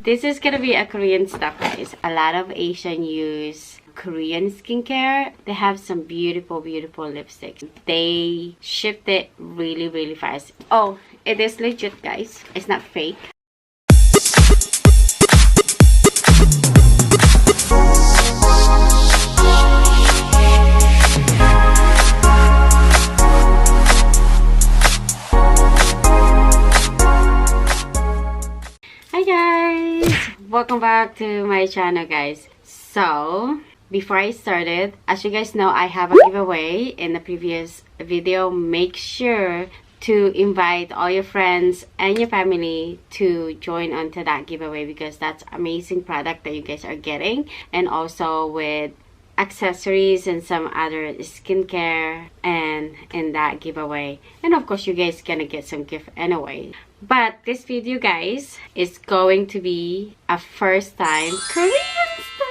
This is gonna be a Korean stuff, guys. A lot of Asian use Korean skincare. They have some beautiful lipsticks. They shipped it really fast. Oh, it is legit, guys. It's not fake. Hi guys, welcome back to my channel, guys. So before I started, as you guys know, I have a giveaway in the previous video. Make sure to invite all your friends and your family to join onto that giveaway, because that's amazing product that you guys are getting, and also with accessories and some other skincare and in that giveaway. And of course you guys gonna get some gift anyway. But this video, guys, is going to be a first time Korean stuff.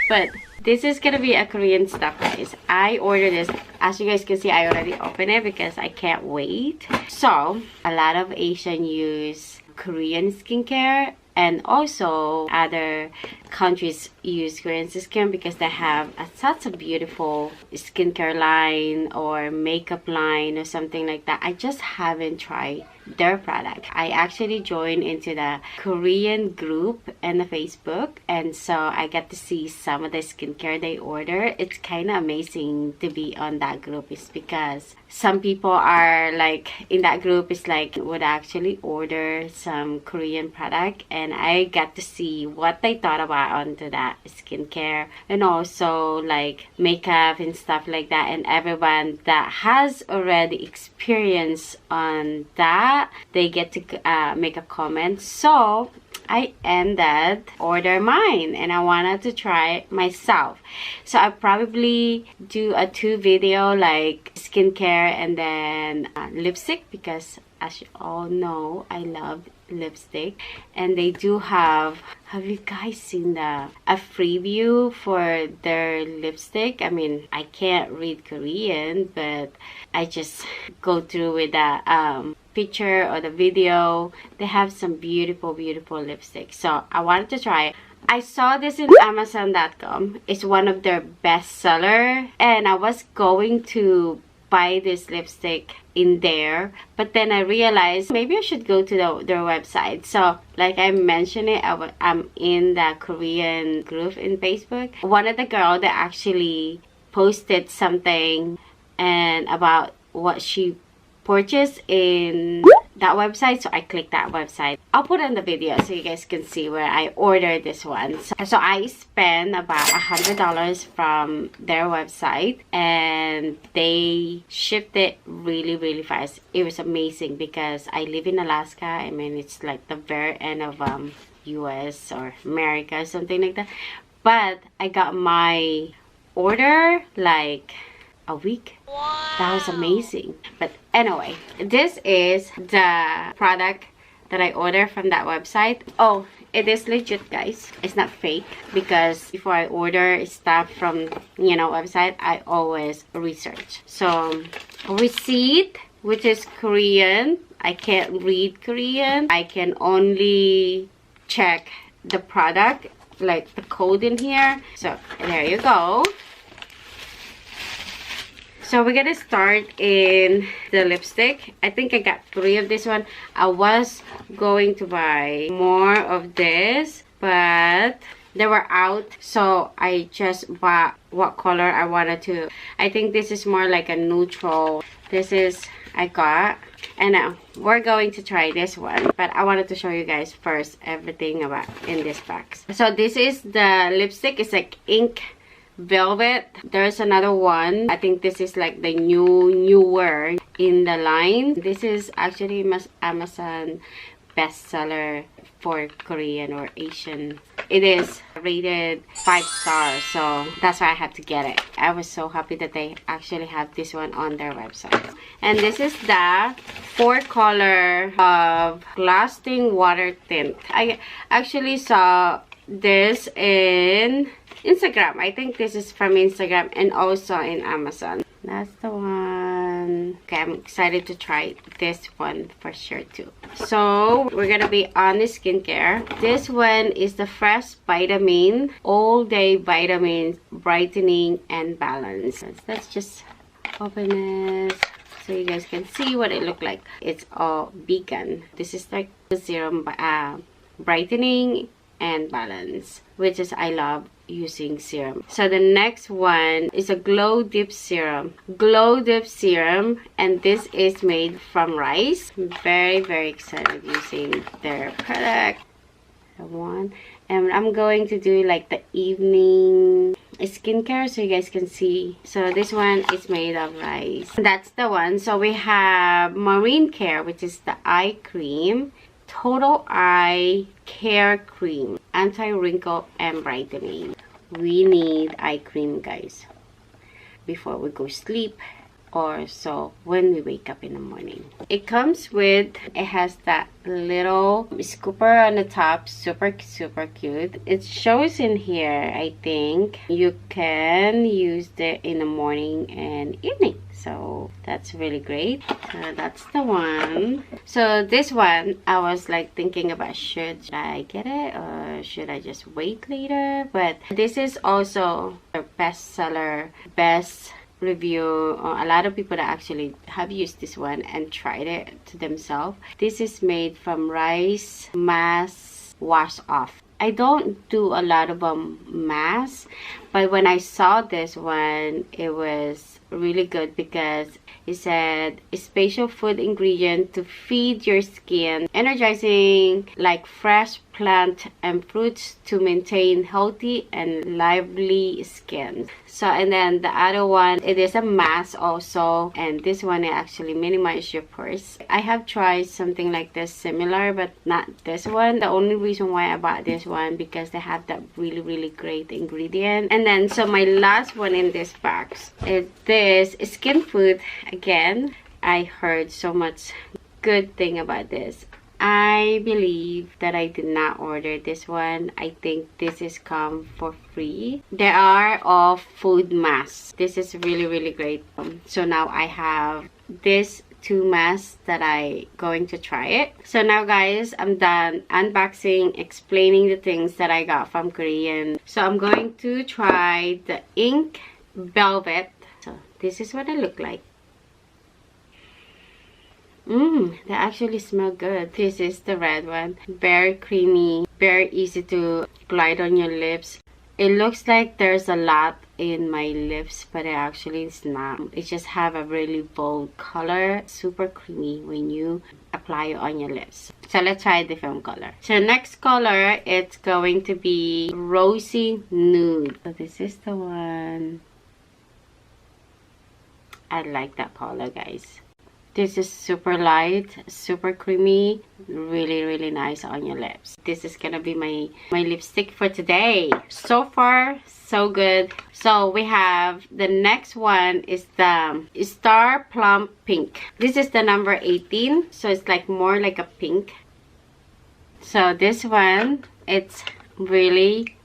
But this is gonna be a Korean stuff, guys. I ordered this. As you guys can see, I already opened it because I can't wait. So a lot of Asian use Korean skincare, and also other countries use Korean skincare because they have such a beautiful skincare line or makeup line or something like that. I just haven't tried their product. I actually joined into the Korean group in the Facebook, and so I get to see some of the skincare they order. It's kind of amazing to be on that group. It's because some people are like in that group is like would actually order some Korean product, and I got to see what they thought about onto that skincare and also like makeup and stuff like that. And everyone that has already experience on that, they get to make a comment. So I ended order mine and I wanted to try it myself. So I probably do a 2 video like skincare and then lipstick, because as you all know, I love lipstick. And they do have you guys seen a preview for their lipstick? I mean, I can't read Korean, but I just go through with the picture or the video. They have some beautiful lipstick, so I wanted to try it. I saw this in Amazon.com. It's one of their best seller, and I was going to buy this lipstick in there, but then I realized maybe I should go to their website. So like I mentioned it, I'm in the Korean group in Facebook. One of the girls that actually posted something and about what she purchased in that website, so I clicked that website. I'll put in the video so you guys can see where I ordered this one. So I spent about $100 from their website, and they shipped it really fast. It was amazing because I live in Alaska. I mean, it's like the very end of US or America or something like that. But I got my order like a week. Wow. That was amazing. But anyway, this is the product that I ordered from that website. Oh, it is legit, guys. It's not fake, because before I order stuff from website, I always research. So receipt, which is Korean. I can't read Korean. I can only check the product, like the code in here. So there you go. So we're gonna start in the lipstick. I think I got 3 of this one. I was going to buy more of this, but they were out, so I just bought what color I wanted to. I think this is more like a neutral. This is I got, and now we're going to try this one, but I wanted to show you guys first everything about in this box. So this is the lipstick. It's like ink velvet. There's another one. I think this is like the newer in the line. This is actually Amazon bestseller for Korean or Asian. It is rated 5 stars, so that's why I have to get it. I was so happy that they actually have this one on their website. And this is the 4 color of lasting water tint. I actually saw this in Instagram. I think this is from Instagram and also in Amazon. That's the one. one. Okay, I'm excited to try this one for sure too. So we're gonna be on the skincare. This one is the Fresh Vitamin All Day Vitamins Brightening and Balance. Let's just open this so you guys can see what it looked like. It's all vegan. This is like the serum brightening and balance, which is I love using serum. So the next one is a Glow Dip Serum. Glow Dip Serum, and this is made from rice. I'm very excited using their product. One, and I'm going to do like the evening skincare so you guys can see. So this one is made of rice. That's the one. So we have Marine Care, which is the eye cream. Total Eye Care Cream, anti-wrinkle and brightening. We need eye cream, guys, before we go sleep or so when we wake up in the morning. It comes with, it has that little scooper on the top, super cute. It shows in here, I think you can use it in the morning and evening, so that's really great. So that's the one. So this one, I was like thinking about should I get it or should I just wait later, but this is also a bestseller, best review. A lot of people that actually have used this one and tried it to themselves. This is made from rice mask wash off. I don't do a lot of masks, but when I saw this one, it was really good because it said a special food ingredient to feed your skin, energizing like fresh plant and fruits to maintain healthy and lively skin. So, and then the other one, it is a mask also, and this one it actually minimizes your pores. I have tried something like this similar, but not this one. The only reason why I bought this one because they have that really great ingredient. And then so my last one in this box is this Skin Food. Again, I heard so much good thing about this. I believe that I did not order this one. I think this is come for free. They are all food masks. This is really great. So now I have this 2 masks that I going to try it. So now guys, I'm done unboxing, explaining the things that I got from Korean. So I'm going to try the Ink Velvet. So this is what it look like. They actually smell good. This is the red one. Very creamy, very easy to glide on your lips. It looks like there's a lot in my lips, but it actually is not. It just have a really bold color, super creamy when you apply it on your lips. So let's try a different color. So next color, it's going to be Rosy Nude. So this is the one. I like that color, guys. This is super light, super creamy, really nice on your lips. This is gonna be my lipstick for today. So far, so good. So we have the next one is the Star Plum Pink. This is the number 18, so it's like more like a pink. So this one, it's really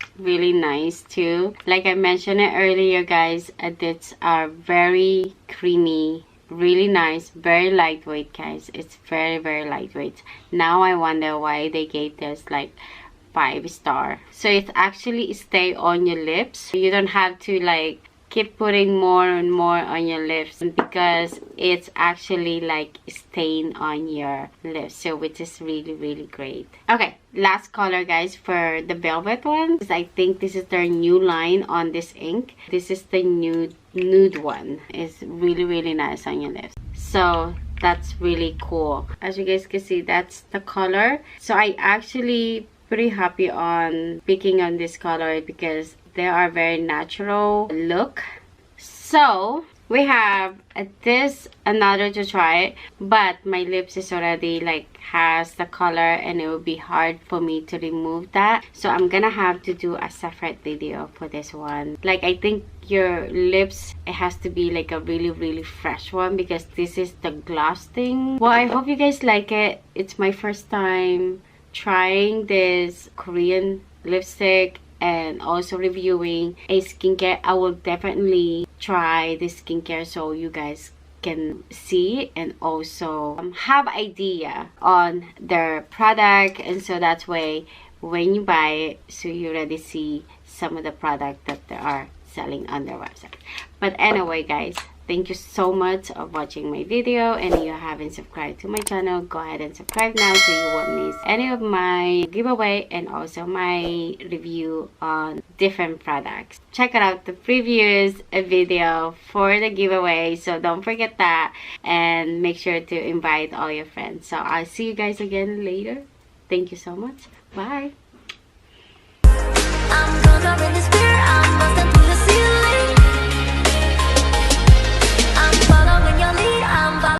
nice too. Like I mentioned it earlier, guys, these are very creamy, really nice, very lightweight, guys. It's very lightweight. Now I wonder why they gave this like 5-star. So it actually stay on your lips. You don't have to like keep putting more and more on your lips because it's actually like stain on your lips, so which is really great. Okay, last color, guys, for the velvet one. I think this is their new line on this ink. This is the nude one. It's really nice on your lips, so that's really cool. As you guys can see, that's the color. So I actually pretty happy on picking on this color because they are very natural look. So we have this another to try, but my lips is already like has the color and it will be hard for me to remove that, so I'm gonna have to do a separate video for this one. Like I think your lips, it has to be like a really fresh one because this is the gloss thing. Well, I hope you guys like it. It's my first time trying this Korean lipstick and also reviewing a skincare. I will definitely try this skincare so you guys can see and also have idea on their product, and so that way when you buy it, so you already see some of the product that they are selling on their website. But anyway guys, thank you so much for watching my video, and if you haven't subscribed to my channel, go ahead and subscribe now so you won't miss any of my giveaway and also my review on different products. Check out the previous video for the giveaway, so don't forget that, and make sure to invite all your friends. So I'll see you guys again later. Thank you so much. Bye. I'm gonna